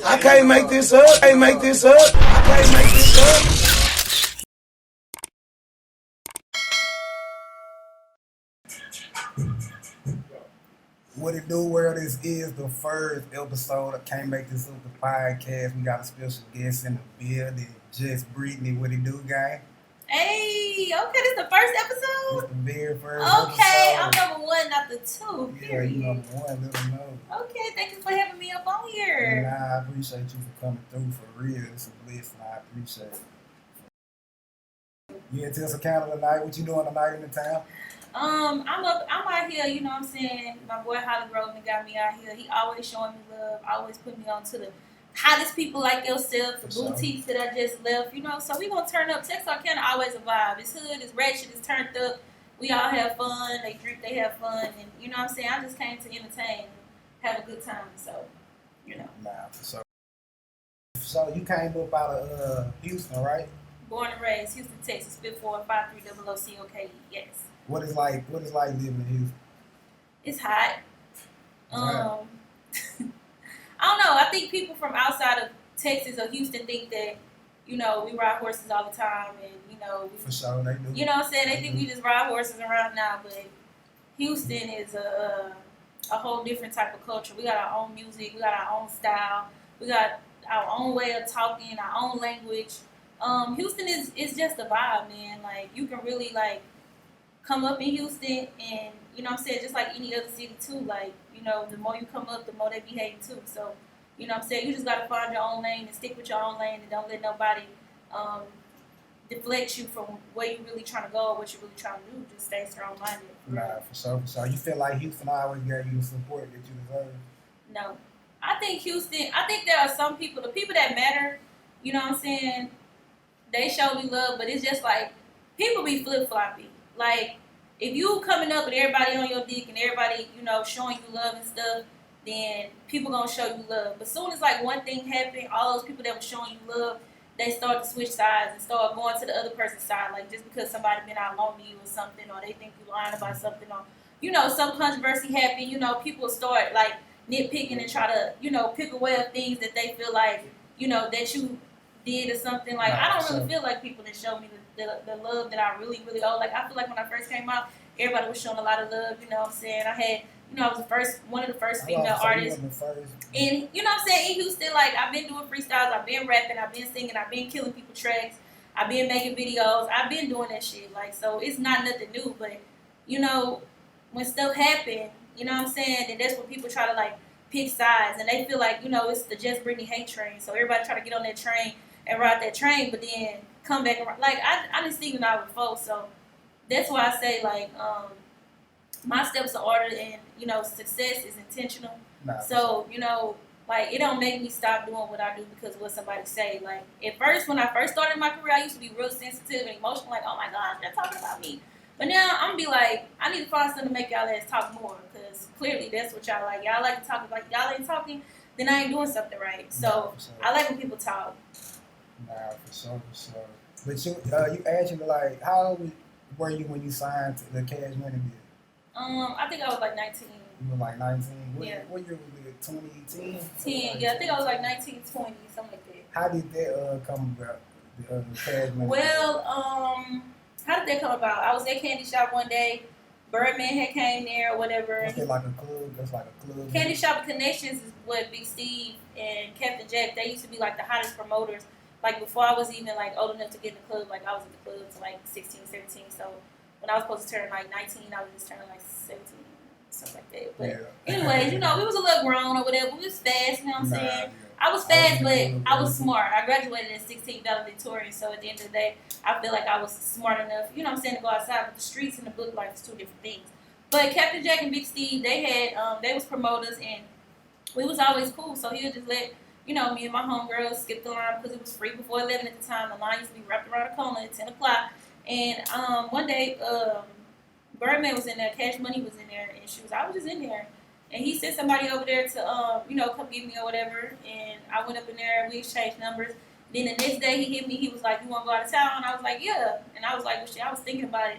I can't make this up. I can't make this up. I can't make this up. What it do, world? This is the first episode. I can't make this up. The podcast. We got a special guest in the building. Just Brittany. What it do, guy? Hey, okay, this is the first It's episode. the very first Okay, I'm episode. number one, not the two. Yeah, Period. you number one. Let them know. Okay, thank you for having me up on And here. I appreciate you for coming through for real. It's a blessing. I appreciate it. You into us Canada tonight? What you doing tonight in the town? I'm out here, you know what I'm saying? My boy Holly Groveman got me out here. He always showing me love, always putting me on to the hottest people like yourself, the For boutiques that I just left, you know. So we gonna turn up. Texarkana always a vibe. It's hood, it's ratchet, it's turned up. We all have fun, they drink, they have fun, and you know what I'm saying? I just came to entertain, have a good time, so, you know. Nah, for sure. So you came up out of Houston, right? Born and raised, Houston, Texas, 545300COKE, yes. What is like living in Houston? It's hot. Right. I don't know. I think people from outside of Texas or Houston think that, you know, we ride horses all the time and, you know, For sure, they do. you know what I'm saying? They think we just ride horses around now, but Houston is a whole different type of culture. We got our own music, we got our own style, we got our own way of talking, our own language. Houston is just a vibe, man. Like, you can really, like, come up in Houston and, you know what I'm saying, just like any other city too, like, you know, the more you come up, the more they behave too. So, you know what I'm saying, you just got to find your own lane and stick with your own lane and don't let nobody deflect you from where you really trying to go or what you really trying to do. Just stay strong-minded. Nah, for sure. You feel like Houston always gave you the support that you deserve? No. I think there are some people, the people that matter, you know what I'm saying, they show me love, but it's just like, people be flip-floppy. Like, if you coming up and everybody on your dick and everybody, you know, showing you love and stuff, then people gonna show you love. But soon as like one thing happened, all those people that were showing you love, they start to switch sides and start going to the other person's side. Like, just because somebody been out long to you or something, or they think you lying about something, or, you know, some controversy happened, you know, people start like nitpicking and try to, you know, pick away at things that they feel like, you know, that you did or something. Like, I don't really feel like people that show me the love that I really, really owe. Like, I feel like when I first came out, everybody was showing a lot of love, you know what I'm saying? I had, you know, I was one of the first female artists. And, you know what I'm saying, in Houston, like, I've been doing freestyles, I've been rapping, I've been singing, I've been killing people tracks, I've been making videos, I've been doing that shit. Like, so it's not nothing new, but, you know, when stuff happen, you know what I'm saying, then that's when people try to, like, pick sides, and they feel like, you know, it's the Just Brittany hate train. So everybody try to get on that train and ride that train, but then come back and like, I didn't see you now before, so that's why I say, like, my steps are ordered, and, you know, success is intentional. So, you know, like, it don't make me stop doing what I do because of what somebody say. Like, at first, when I first started my career, I used to be real sensitive and emotional, like, oh my gosh, they're talking about me. But now I'm gonna be like, I need to find something to make y'all ass talk more, because clearly that's what y'all like. Y'all like to talk. Like, y'all ain't talking, then I ain't doing something right. So I like when people talk. Nah, for sure. But you actually, like, how old were you when you signed to the Cash Money deal? I think I was like 19. You were like 19? Yeah. What year was it? 2010? 10, yeah, I think I was like 19, 20, something like that. How did that come about, the Cash Money Well, how did that come about? I was at Candy Shop one day. Birdman had came there or whatever. Is it like a club? That's like a club? Candy Shop Connections is what Big Steve and Captain Jack, they used to be like the hottest promoters. Like, before I was even like old enough to get in the club, like, I was in the club to like 16, 17. So when I was supposed to turn like 19, I was just turning like 17, something like that. But anyways, you know, we was a little grown or whatever. We was fast, you know what I'm saying? I was fast, but I was smart. I graduated at 16 valedictorian, so at the end of the day, I feel like I was smart enough, you know what I'm saying, to go outside. But the streets and the book life is two different things. But Captain Jack and Big Steve, they had, they was promoters, and we was always cool. So he would just let, you know, me and my homegirls skip the line because it was free before 11 at the time. The line used to be wrapped around the corner at 10 o'clock. And one day, Birdman was in there, Cash Money was in there, and I was just in there. And he sent somebody over there to, you know, come get me or whatever. And I went up in there, we exchanged numbers. Then the next day he hit me, he was like, you want to go out of town? And I was like, yeah. And I was like, well, shit, I was thinking about it.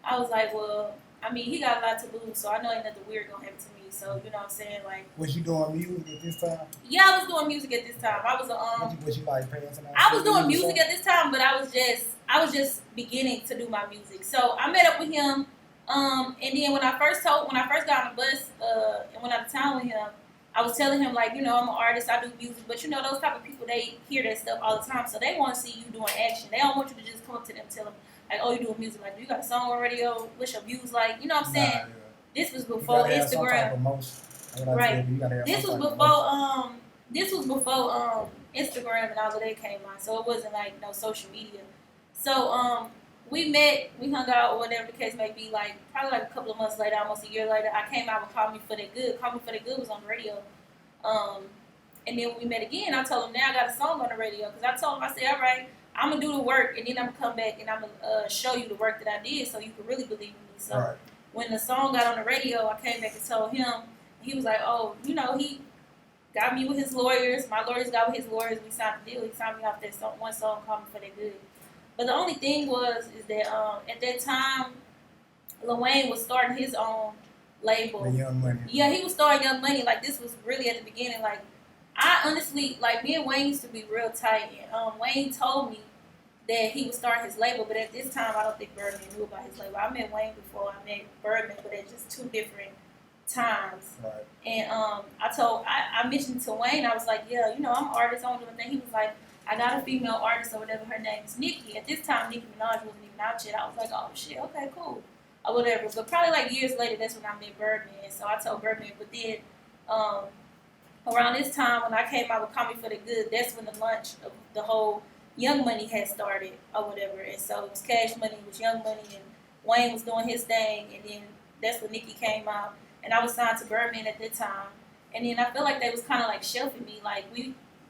I was like, well, I mean, he got a lot to lose, so I know ain't nothing weird gonna happen to me. So you know what I'm saying, like. Was you doing music at this time? Yeah, I was doing music at this time. I was Was you like passing out? I was doing music at this time, but I was just beginning to do my music. So I met up with him, and then when I first got on the bus, and went out of town with him, I was telling him like, you know, I'm an artist, I do music, but you know those type of people, they hear that stuff all the time, so they want to see you doing action. They don't want you to just come up to them and tell them like, oh, you doing music, like, do you got a song on radio? What's your views like? You know what I'm saying? Yeah. This was before Instagram. Right. This was before Instagram and all of that came on, so it wasn't like no social media. So we met, we hung out, or whatever the case may be. Like probably like a couple of months later, almost a year later, I came out with "Call Me for That Good." "Call Me for That Good" was on the radio. And then when we met again, I told him now I got a song on the radio because I told him, I said, all right, I'm gonna do the work and then I'm gonna come back and I'm gonna show you the work that I did so you can really believe in me. So when the song got on the radio, I came back and told him. He was like, oh, you know, he got me with his lawyers. My lawyers got with his lawyers. We signed the deal. He signed me off that one song, "Call Me for That Good." But the only thing is that at that time, Lil Wayne was starting his own label. The Young Money. Yeah, he was starting Young Money. Like, this was really at the beginning. Like, I honestly, like, me and Wayne used to be real tight. And Wayne told me that he would start his label. But at this time, I don't think Birdman knew about his label. I met Wayne before I met Birdman, but at just two different times. Right. And I mentioned to Wayne, I was like, yeah, you know, I'm an artist, I don't do anything. He was like, I got a female artist or whatever, her name is Nicki. At this time, Nicki Minaj wasn't even out yet. I was like, oh shit, okay, cool. Or whatever. But probably like years later, that's when I met Birdman. So I told Birdman, but then around this time when I came out with "Call Me for the Good," that's when the launch of the whole Young Money had started or whatever. And so it was Cash Money, it was Young Money, and Wayne was doing his thing, and then that's when Nicki came out. And I was signed to Birdman at that time. And then I feel like they was kind of like shelving me. Like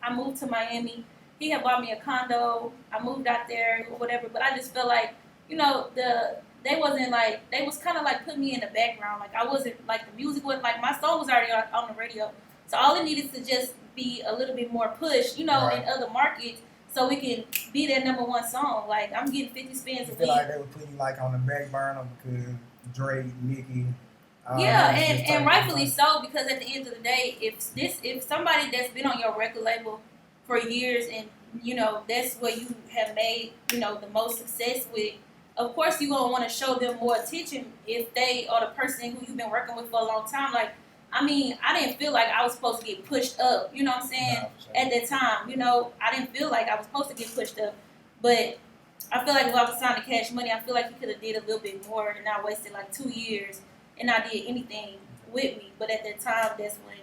I moved to Miami. He had bought me a condo. I moved out there or whatever. But I just felt like, you know, they was kind of like putting me in the background. Like I wasn't, like the music wasn't, like my song was already on the radio. So all it needed to just be a little bit more push, you know, in other markets so we can be that number one song. Like I'm getting 50 spins a week. I feel like they were putting you like on the back burner because Drake, Nicki. Yeah, and rightfully so, because at the end of the day, if somebody that's been on your record label for years and you know that's what you have made, you know, the most success with, of course you're gonna want to show them more attention if they are the person who you've been working with for a long time. Like, I mean, I didn't feel like I was supposed to get pushed up, you know what I'm saying? No, sure. At that time, you know, I didn't feel like I was supposed to get pushed up, but I feel like if I was signed to Cash Money, I feel like he could have did a little bit more and not wasted like 2 years and not did anything with me. But at that time, that's when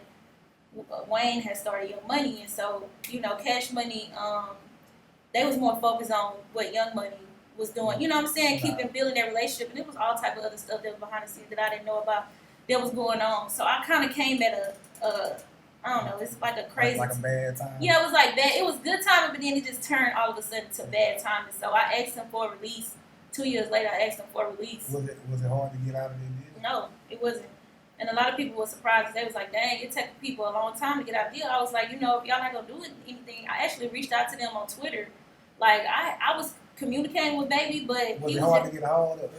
Wayne had started Young Money, and so, you know, Cash Money, they was more focused on what Young Money was doing, you know what I'm saying, keeping building their relationship, and it was all type of other stuff that was behind the scenes that I didn't know about that was going on. So I kind of came at I don't know, it's like a crazy, like a bad time. Yeah, it was like bad. It was good timing, but then it just turned all of a sudden to bad timing. So I asked him for a release. 2 years later, I asked him for a release. Was it hard to get out of the deal? No, it wasn't. And a lot of people were surprised. They was like, dang, it took people a long time to get out of the deal. I was like, you know, if y'all not going to do anything, I actually reached out to them on Twitter. Like, I was communicating with Baby, but was it hard to get a hold of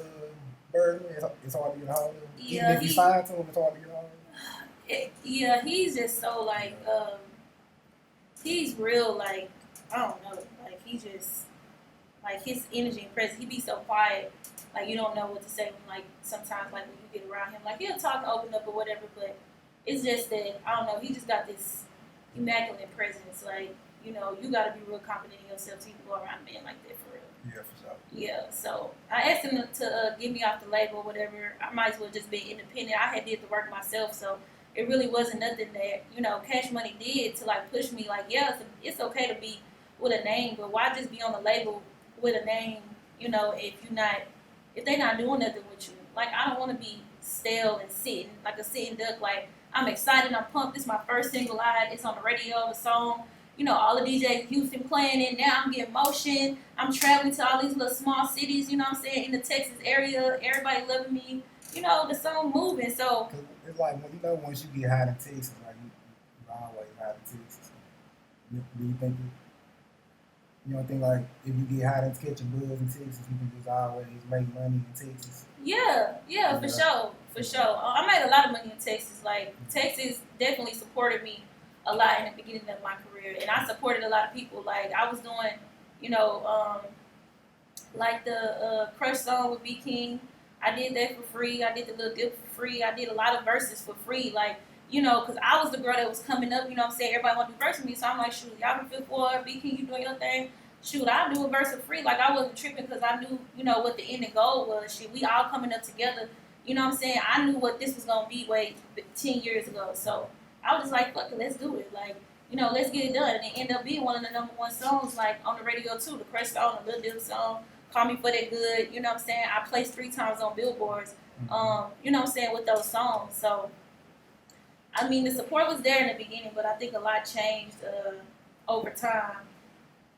Birdman? It's hard to get a hold of him? Yeah, even if you signed to him, it's hard to get a hold of him? Yeah, he's just so, like, he's real, like, I don't know. Like, he just, like, his energy and presence, he be so quiet. Like, you don't know what to say when, like, sometimes, like, when you get around him. Like, he'll talk and open up or whatever, but it's just that, I don't know, he just got this immaculate presence. Like, you know, you got to be real confident in yourself so you can go around a man like that for real. Yeah, for sure. Yeah, so I asked him to get me off the label or whatever. I might as well just be independent. I had did the work myself, so it really wasn't nothing that, you know, Cash Money did to, like, push me. Like, yeah, it's okay to be with a name, but why just be on the label with a name, you know, if they're not doing nothing with you. Like, I don't want to be stale and sitting, like a sitting duck. Like, I'm excited, I'm pumped. This is my first single out. It's on the radio, the song. You know, all the DJs in Houston playing it. Now I'm getting motion. I'm traveling to all these little small cities, you know what I'm saying, in the Texas area. Everybody loving me. You know, the song moving. So it's like, you know, once you get hot in Texas, like, you always hot in Texas. Do you think you don't think, like, if you get hot and catch a buzz in Texas, you can just always make money in Texas? Yeah, for For sure. I made a lot of money in Texas. Like, Texas definitely supported me a lot in the beginning of my career. And I supported a lot of people. Like, I was doing, you know, like the Crush song with B. King. I did that for free. I did the Little Dip for free. I did a lot of verses for free. Like, you know, because I was the girl that was coming up. You know what I'm saying? Everybody want to do verse with me. So I'm like, shoot, y'all been fit for B. King, you doing your thing? Shoot, I'll do a verse for free. Like, I wasn't tripping because I knew, you know, what the end and goal was. Shit, we all coming up together. You know what I'm saying? I knew what this was going to be 10 years ago. So I was just like, fuck it, let's do it. Like, you know, let's get it done. And it ended up being one of the number one songs, like, on the radio, too. The Crush song, the Little Dip song, Call Me For That Good. You know what I'm saying? I placed 3 times on billboards, you know what I'm saying, with those songs. So, I mean, the support was there in the beginning, but I think a lot changed over time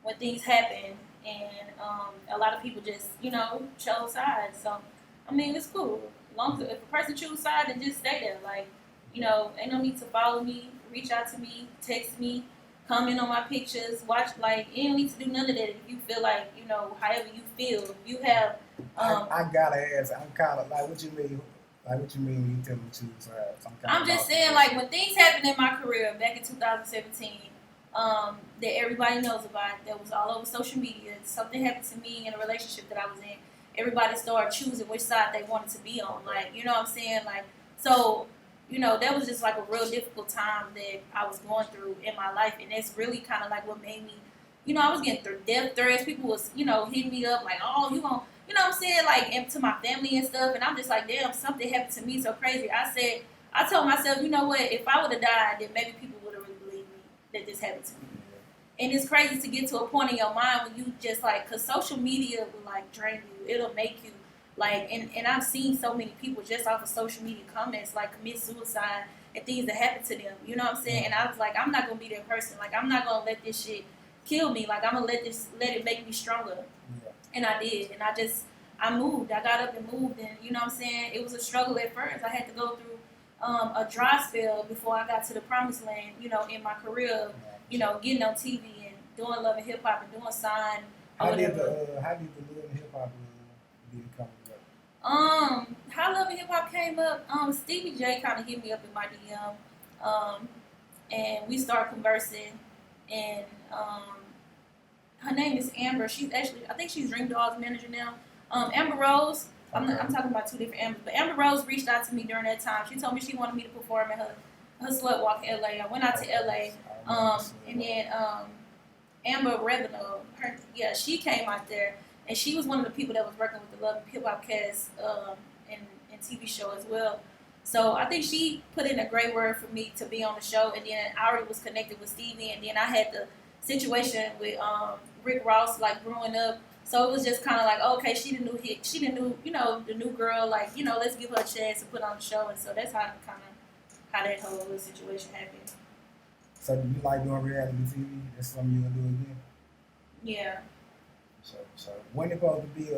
when things happened. And a lot of people just, you know, chose sides. So, I mean, it's cool. As long as if a person choose side, then just stay there. Like, you know, ain't no need to follow me, reach out to me, text me, comment on my pictures, watch. Like, you don't need to do none of that if you feel like, you know, however you feel. If you have, I gotta ask. I'm kind of like, what you mean? Like, what you mean when you tell me choose sides? I'm just saying, like, when things happened in my career back in 2017, that everybody knows about, that was all over social media. Something happened to me in a relationship that I was in. Everybody started choosing which side they wanted to be on. Like, you know what I'm saying? Like, so, you know, that was just like a real difficult time that I was going through in my life. And that's really kind of like what made me, you know, I was getting death threats. People was, you know, hitting me up like, oh, you gonna, you know what I'm saying? Like, and to my family and stuff. And I'm just like, damn, something happened to me so crazy. I told myself, you know what? If I would have died, then maybe people would have really believed me that this happened to me. And it's crazy to get to a point in your mind when you just like, because social media will like drain you. It'll make you like, and I've seen so many people just off of social media comments like commit suicide and things that happen to them. You know what I'm saying? And I was like, I'm not going to be that person. Like, I'm not going to let this shit kill me. Like, I'm going to let it make me stronger. Yeah. And I did. And I moved. I got up and moved. And you know what I'm saying? It was a struggle at first. I had to go through a dry spell before I got to the promised land, you know, in my career, you know, getting on TV and doing Love and Hip Hop and doing Sign. How did the Love and Hip Hop deal come up? How Love and Hip Hop came up, Stevie J kind of hit me up in my DM, and we started conversing, and her name is Amber. She's actually, I think she's Dream Doll's manager now. Amber Rose. I'm talking about 2 different Ambers, but Amber Rose reached out to me during that time. She told me she wanted me to perform at her Slut Walk in LA. I went out to LA, and then Amber Revenue, she came out there, and she was one of the people that was working with the Love and Hip Hop cast and TV show as well. So I think she put in a great word for me to be on the show, and then I already was connected with Stevie, and then I had the situation with Rick Ross, like growing up. So it was just kind of like, okay, she the new hit, she the new, you know, the new girl, like, you know, let's give her a chance to put on the show, and so that's how that whole little situation happened. So do you like doing reality TV? That's something you gonna do again? Yeah. So when it supposed to be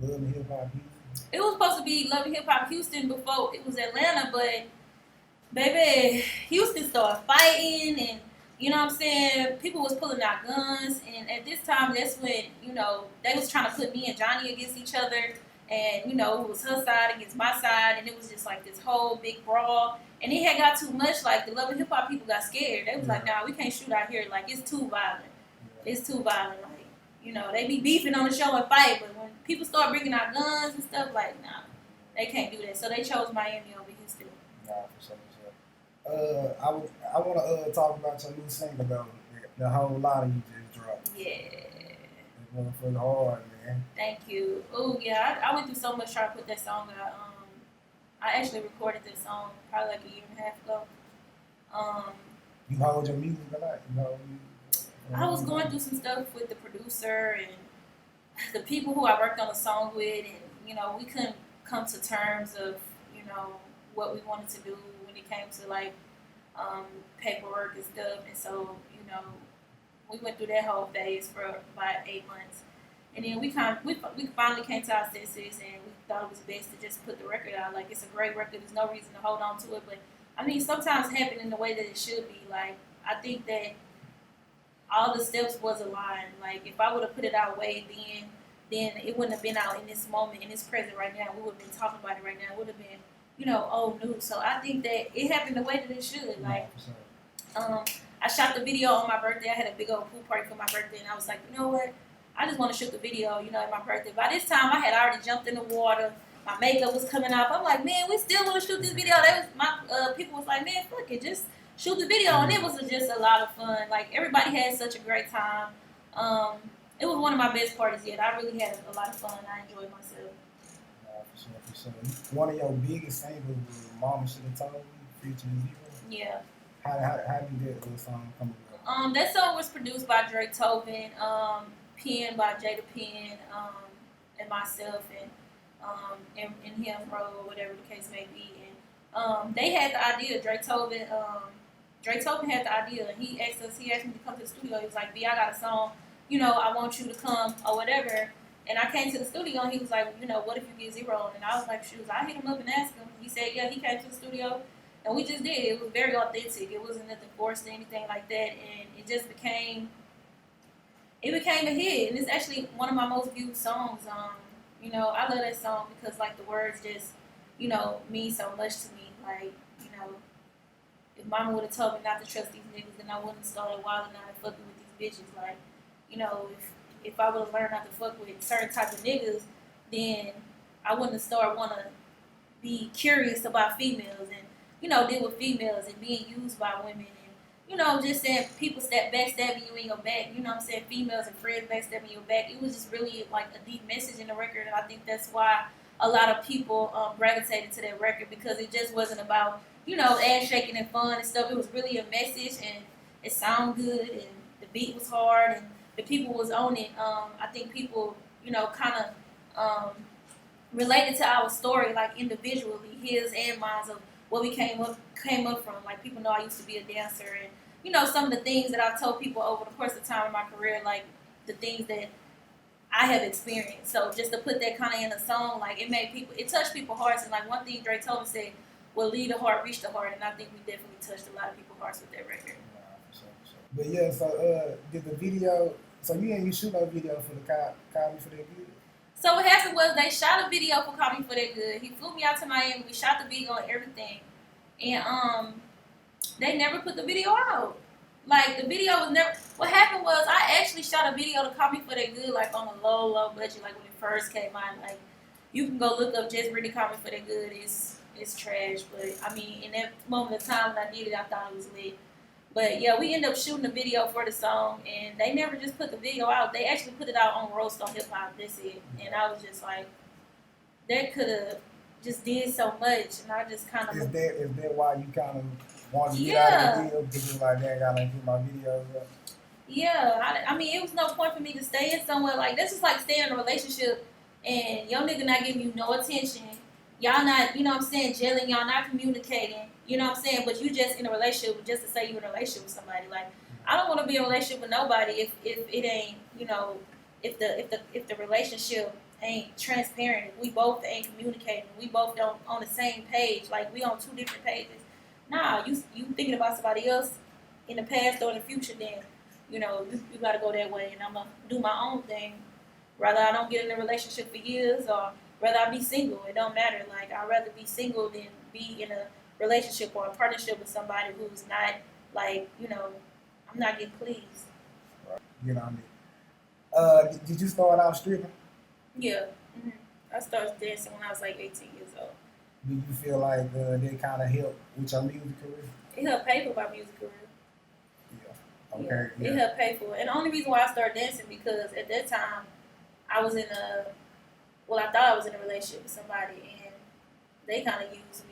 Love and Hip Hop Houston? It was supposed to be Love and Hip Hop Houston before it was Atlanta, but baby, Houston started fighting, and you know what I'm saying, people was pulling out guns, and at this time, that's when, you know, they was trying to put me and Johnny against each other, and, you know, it was her side against my side, and it was just like this whole big brawl, and it had got too much. Like, the Love and Hip Hop people got scared. They was like, nah, we can't shoot out here, like, it's too violent. It's too violent. Like, you know, they be beefing on the show and fight, but when people start bringing out guns and stuff, like, nah, they can't do that. So they chose Miami over Houston. Nah, for sure. I want to talk about your new single though. The whole lot of you just dropped. Yeah. It's motherfucking hard, man. Thank you. Oh yeah, I went through so much trying to put that song out. I actually recorded this song probably like a year and a half ago. You hold your music a lot. I was going through some stuff with the producer and the people who I worked on the song with, and you know, we couldn't come to terms of, you know, what we wanted to do when it came to like paperwork and stuff. And so, you know, we went through that whole phase for about 8 months, and then we finally came to our senses, and we thought it was best to just put the record out. Like, it's a great record. There's no reason to hold on to it, but I mean, sometimes happen in the way that it should be. Like, I think that all the steps was aligned. Like, if I would have put it out way then, then it wouldn't have been out in this moment, in this present right now. We would have been talking about it right now. It would have been, old news. So I think that it happened the way that it should. Like, I shot the video on my birthday. I had a big old pool party for my birthday, and I was like, you know what? I just want to shoot the video, at my birthday. By this time, I had already jumped in the water. My makeup was coming off. I'm like, man, we still want to shoot this video. People was like, man, fuck it, just shoot the video, and it was just a lot of fun. Like, everybody had such a great time. It was one of my best parties yet. I really had a lot of fun. I enjoyed myself. For sure. One of your biggest singles was "Mama Should Have Told Me," featuring Zero. Yeah. How did that song come about? That song was produced by Drake Tobin, penned by Jada Penn, and myself, and him, Ro, or whatever the case may be. And they had the idea. Drake Tobin had the idea, and he asked me to come to the studio. He was like, "B, I got a song. I want you to come or whatever." And I came to the studio, and he was like, "What if you get Zero on?" And I was like, "Shoot, I hit him up and asked him." He said, "Yeah." He came to the studio, and we just did it. It was very authentic. It wasn't nothing forced or anything like that, and it just became a hit. And it's actually one of my most viewed songs. I love that song because like the words just, mean so much to me. Like, if Mama would have told me not to trust these niggas, then I wouldn't have started wilding out and fucking with these bitches. Like, if I would have learned not to fuck with certain type of niggas, then I wouldn't have started want to be curious about females and, deal with females and being used by women and, just saying people backstabbing you in your back, females and friends backstabbing your back. It was just really like a deep message in the record, and I think that's why a lot of people gravitated to that record because it just wasn't about, ass shaking and fun and stuff. It was really a message, and it sounded good, and the beat was hard, and the people was on it. I think people, kind of related to our story, like individually, his and mine, of what we came up from. Like, people know I used to be a dancer, and some of the things that I've told people over the course of time in my career, like the things that I have experienced. So just to put that kind of in a song, like it touched people's hearts. And like one thing Drake told me said, "Well, lead the heart, reach the heart," and I think we definitely touched a lot of people's hearts with that record. For sure. But yeah, so did the video? So you shoot no video for the Call Me For That Good? So what happened was they shot a video for Call Me For That Good. He flew me out to Miami. We shot the video and everything, and they never put the video out. Like, the video was never. What happened was I actually shot a video to Call Me For That Good, like on a low budget, like when it first came out. Like, you can go look up just Brittany Call Me For That Good. It's trash, but I mean, in that moment of time when I did it, I thought it was lit. But yeah, we ended up shooting a video for the song, and they never just put the video out. They actually put it out on Roast on Hip Hop. That's it. And I was just like, that could have just did so much, and I just kind of. Is that why you kind of wanted to get out of the deal because you're like, "Dang, I gotta get my videos up"? Yeah, I mean, it was no point for me to stay in somewhere like this. Is like staying in a relationship, and your nigga not giving you no attention. Y'all not, gelling. Y'all not communicating. You know what I'm saying? But you just in a relationship just to say you in a relationship with somebody. Like, I don't want to be in a relationship with nobody if it ain't, if the relationship ain't transparent. If we both ain't communicating. We both don't on the same page. Like, we on two different pages. Nah, you thinking about somebody else in the past or in the future, then, you got to go that way. And I'm going to do my own thing. Rather I don't get in a relationship for years or rather I be single. It don't matter. Like, I'd rather be single than be in a relationship or a partnership with somebody who's not, like, I'm not getting pleased. Right. Get on it. Did you start out stripping? Yeah. Mm-hmm. I started dancing when I was like 18 years old. Do you feel like that kind of helped with your music career? It helped pay for my music career. Yeah. Okay. Yeah. It helped pay for it. And the only reason why I started dancing because at that time I was I thought I was in a relationship with somebody and they kind of used me.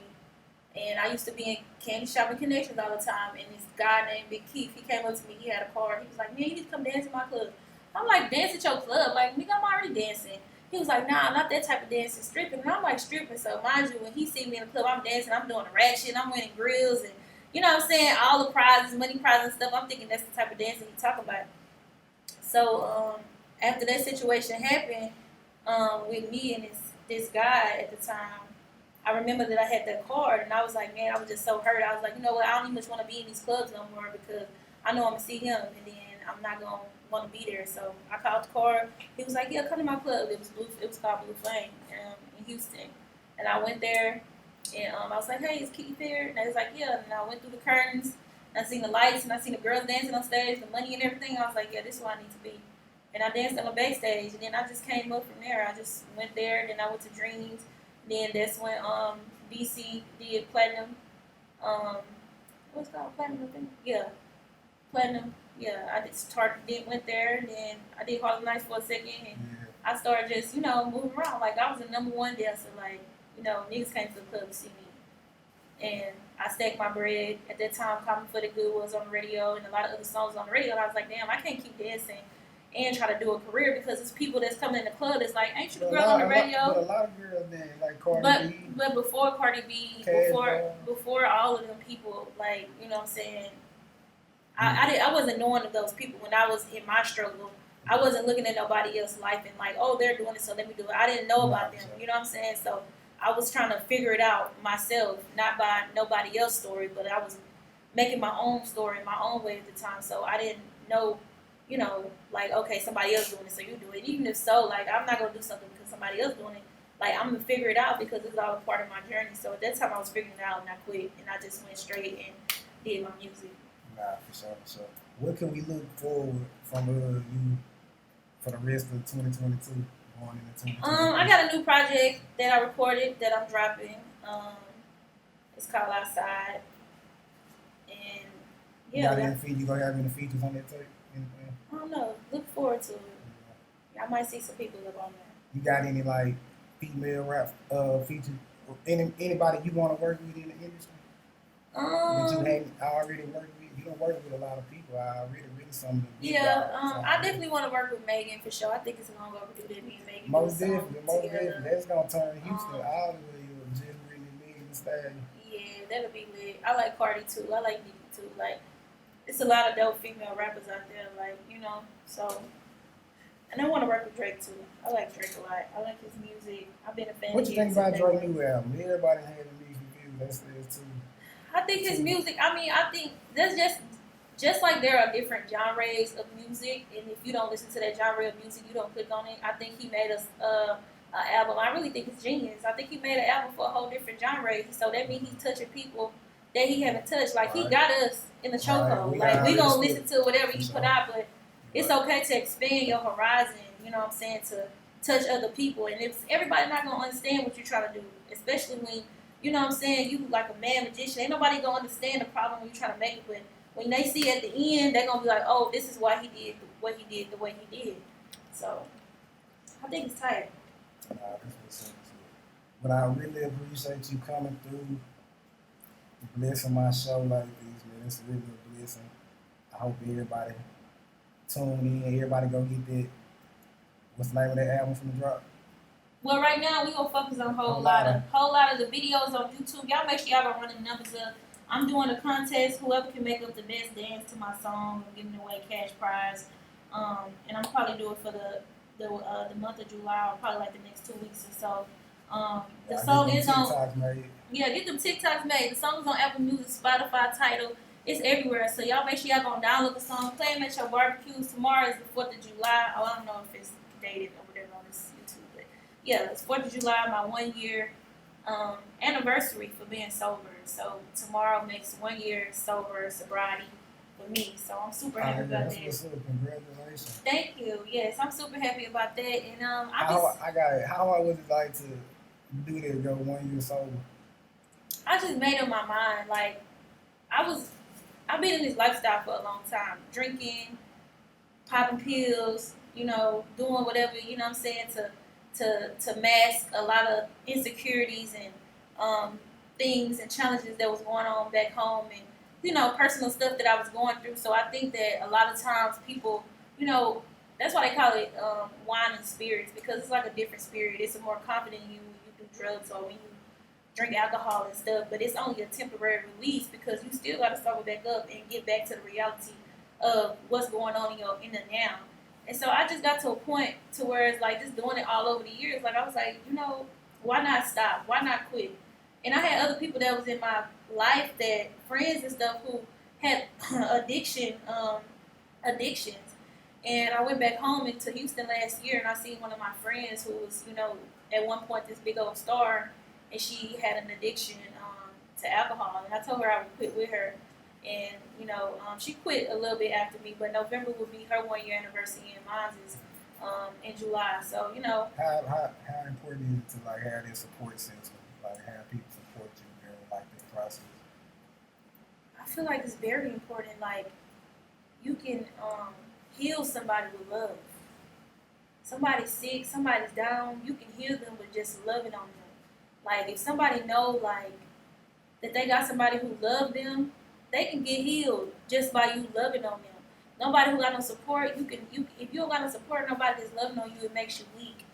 And I used to be in Candy Shopping Connections all the time, and this guy named Big Keith, he came up to me, he had a card, he was like, "Man, you need to come dance in my club." I'm like, "Dance at your club?" Like, nigga, I'm already dancing. He was like, "Nah, not that type of dancing, stripping." And I'm like, stripping. So mind you, when he see me in the club, I'm dancing, I'm doing the ratchet, I'm winning grills, and you know what I'm saying, all the prizes, money prizes and stuff. I'm thinking that's the type of dancing he talk about. So after that situation happened with me and this guy at the time, I remember that I had that card, and I was like, man, I was just so hurt. I was like, you know what, I don't even want to be in these clubs no more because I know I'm going to see him, and then I'm not going to want to be there. So I called the car. He was like, yeah, come to my club. It was called Blue Flame in Houston. And I went there, and I was like, hey, is Kitty there? And they was like, yeah. And I went through the curtains, and I seen the lights, and I seen the girls dancing on stage, the money and everything. I was like, yeah, this is where I need to be. And I danced on the backstage, and then I just came up from there. I just went there, then I went to Dreams. Then that's when DC did Platinum. What's it called? Platinum, I think? Yeah. Platinum. Yeah, I just went there, and then I did Harlem Nights for a second, and I started just, moving around. Like, I was the number one dancer. Like, niggas came to the club to see me. And I stacked my bread. At that time, Common for the Good was on the radio, and a lot of other songs on the radio. And I was like, damn, I can't keep dancing and try to do a career because it's people that's coming in the club that's like, ain't you the girl on the radio? But a lot of girls then, like Cardi B. But before Cardi B, before all of them people, like, you know what I'm saying, I wasn't knowing of those people when I was in my struggle. I wasn't looking at nobody else's life and like, oh, they're doing it, so let me do it. I didn't know about them, you know what I'm saying? So I was trying to figure it out myself, not by nobody else's story, but I was making my own story, my own way at the time. So I didn't know, like, okay, somebody else doing it, so you do it. Even if so, like, I'm not going to do something because somebody else doing it. Like, I'm going to figure it out because it's all a part of my journey. So at that time, I was figuring it out, and I quit, and I just went straight and did my music. Nah, for sure, for sure. What can we look forward from you for the rest of 2022, going into 2022? I got a new project that I recorded that I'm dropping. It's called Outside. And, yeah. You going to have any features on that tape? I don't know. Look forward to it. I might see some people up on there. You got any like female rap features? Anybody you want to work with in the industry? That you hadn't already worked with? You don't work with a lot of people. I already read some of the I definitely want to work with Megan for sure. I think it's long overdue that me and Megan. Most definitely. That's gonna turn Houston all the way up. Just really Megan Thee Stallion. Yeah, that'll be lit. I like Cardi too. I like Nicki too. Like, it's a lot of dope female rappers out there. Like, so. And I want to work with Drake too. I like Drake a lot. I like his music. I've been a fan. What you think about Drake's new album? Everybody had a mixed review. That's too. I think his music. I think that's just like there are different genres of music, and if you don't listen to that genre of music, you don't click on it. I think he made us an album. I really think it's genius. I think he made an album for a whole different genre. So that means he's touching people that he haven't touched. Like, he got us in the chokehold. Like, we gonna listen to whatever he put out, but it's okay to expand your horizon. You know what I'm saying? To touch other people, and if everybody not gonna understand what you're trying to do, especially when, you know what I'm saying, you like a mad magician. Ain't nobody gonna understand the problem when you're trying to make it, but when they see at the end, they're gonna be like, oh, this is why he did what he did the way he did. So I think it's tight. But I really appreciate you coming through, blessing my show like this, man. It's really a blessing. I hope everybody tune in, everybody go get that. What's the name of that album from the drop? Well, right now we gonna focus on whole lot of the videos on YouTube. Y'all make sure y'all gonna run the numbers up. I'm doing a contest. Whoever can make up the best dance to my song, I'm giving away cash prize. And I'm probably doing it for the month of July, or probably like the next 2 weeks or so. The song is on. Yeah, get them TikToks made. The song is on Apple Music, Spotify, Tidal. It's everywhere. So y'all make sure y'all gonna download the song, play them at your barbecues. Tomorrow is the 4th of July. Oh, I don't know if it's dated or whatever on this YouTube, but yeah, it's 4th of July, my 1 year anniversary for being sober. So tomorrow makes 1 year sobriety for me. So I'm super happy about that. Congratulations. Thank you. Yes, I'm super happy about that. And how hard was it like to do that, go 1 year sober? I just made up my mind. Like, I've been in this lifestyle for a long time. Drinking, popping pills, doing whatever, you know what I'm saying, to mask a lot of insecurities and things and challenges that was going on back home, and personal stuff that I was going through. So I think that a lot of times people, that's why they call it wine and spirits, because it's like a different spirit. It's a more confident you when you do drugs or when you drink alcohol and stuff, but it's only a temporary release because you still got to sober back up and get back to the reality of what's going on in the now. And so I just got to a point to where it's like just doing it all over the years. Like, I was like, why not stop? Why not quit? And I had other people that was in my life, that friends and stuff, who had addictions. And I went back home into Houston last year, and I seen one of my friends who was, at one point this big old star, and she had an addiction to alcohol. And I told her I would quit with her, and she quit a little bit after me. But November would be her 1 year anniversary, and mine is in July. So How important is it to like have this support system, like have people support you during like this process? I feel like it's very important. Like you can heal somebody with love. Somebody's sick, somebody's down, you can heal them with just loving on them. Like if somebody know like that they got somebody who love them, they can get healed just by you loving on them. Nobody who got no support, if you don't got no support, nobody that's loving on you, it makes you weak.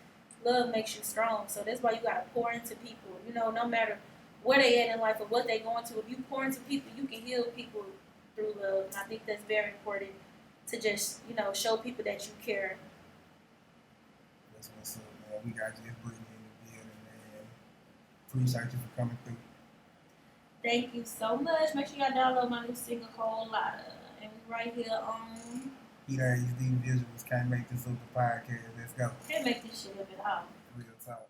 Love makes you strong. So that's why you gotta pour into people. No matter where they at in life or what they going to, if you pour into people, you can heal people through love. And I think that's very important to just, show people that you care. That's what's up, man. We got you, Brittany, in the building, man. Appreciate you for coming through. Thank you so much. Make sure y'all download my new single called Lotta. And we right here on HD Visuals. Can't make this up the podcast. Let's go. Can't make this shit up at all. Real talk.